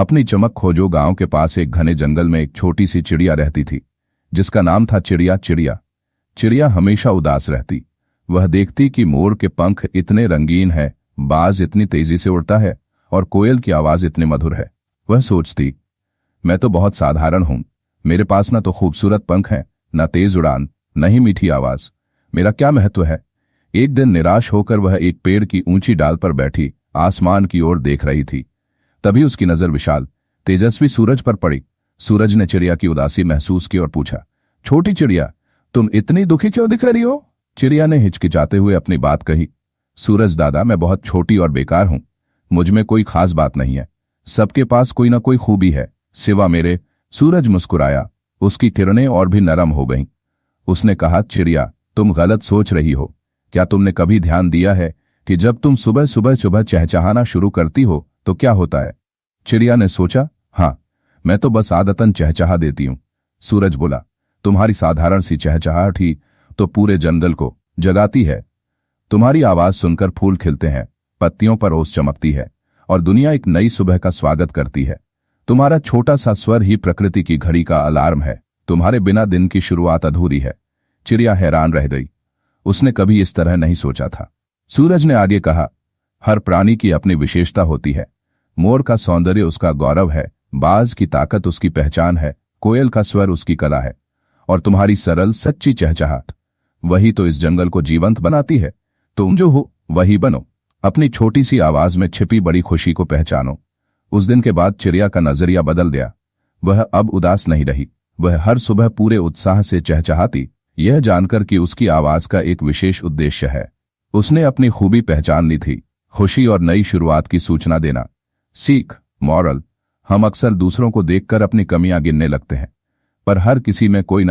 अपनी चमक खोजो। गांव के पास एक घने जंगल में एक छोटी सी चिड़िया रहती थी, जिसका नाम था चिड़िया। चिड़िया चिड़िया हमेशा उदास रहती। वह देखती कि मोर के पंख इतने रंगीन हैं, बाज इतनी तेजी से उड़ता है और कोयल की आवाज इतनी मधुर है। वह सोचती, मैं तो बहुत साधारण हूं। मेरे पास न तो खूबसूरत पंख हैं, न तेज उड़ान, न ही मीठी आवाज। मेरा क्या महत्व है। एक दिन निराश होकर वह एक पेड़ की ऊंची डाल पर बैठी आसमान की ओर देख रही थी। तभी उसकी नजर विशाल तेजस्वी सूरज पर पड़ी। सूरज ने चिड़िया की उदासी महसूस की और पूछा, छोटी चिड़िया, तुम इतनी दुखी क्यों दिख रही हो। चिड़िया ने हिचकिचाते हुए अपनी बात कही, सूरज दादा, मैं बहुत छोटी और बेकार हूं। मुझ में कोई खास बात नहीं है। सबके पास कोई ना कोई खूबी है, सिवा मेरे। सूरज मुस्कुराया। उसकी किरणें और भी नरम हो गईं। उसने कहा, चिड़िया, तुम गलत सोच रही हो। क्या तुमने कभी ध्यान दिया है कि जब तुम सुबह सुबह चहचहाना शुरू करती हो तो क्या होता है। चिड़िया ने सोचा, हाँ, मैं तो बस आदतन चहचहा देती हूं। सूरज बोला, तुम्हारी साधारण सी चहचहाहट ही तो पूरे जंगल को जगाती है। तुम्हारी आवाज सुनकर फूल खिलते हैं, पत्तियों पर ओस चमकती है और दुनिया एक नई सुबह का स्वागत करती है। तुम्हारा छोटा सा स्वर ही प्रकृति की घड़ी का अलार्म है। तुम्हारे बिना दिन की शुरुआत अधूरी है। चिड़िया हैरान रह गई। उसने कभी इस तरह नहीं सोचा था। सूरज ने आगे कहा, हर प्राणी की अपनी विशेषता होती है। मोर का सौंदर्य उसका गौरव है, बाज की ताकत उसकी पहचान है, कोयल का स्वर उसकी कला है, और तुम्हारी सरल सच्ची चहचहाहट वही तो इस जंगल को जीवंत बनाती है। तुम जो हो वही बनो। अपनी छोटी सी आवाज में छिपी बड़ी खुशी को पहचानो। उस दिन के बाद चिड़िया का नजरिया बदल गया। वह अब उदास नहीं रही। वह हर सुबह पूरे उत्साह से चहचहाती, यह जानकर कि उसकी आवाज का एक विशेष उद्देश्य है। उसने अपनी खूबी पहचान ली थी, खुशी और नई शुरुआत की सूचना देना। सीख, मॉरल, हम अक्सर दूसरों को देखकर अपनी कमियां गिनने लगते हैं, पर हर किसी में कोई न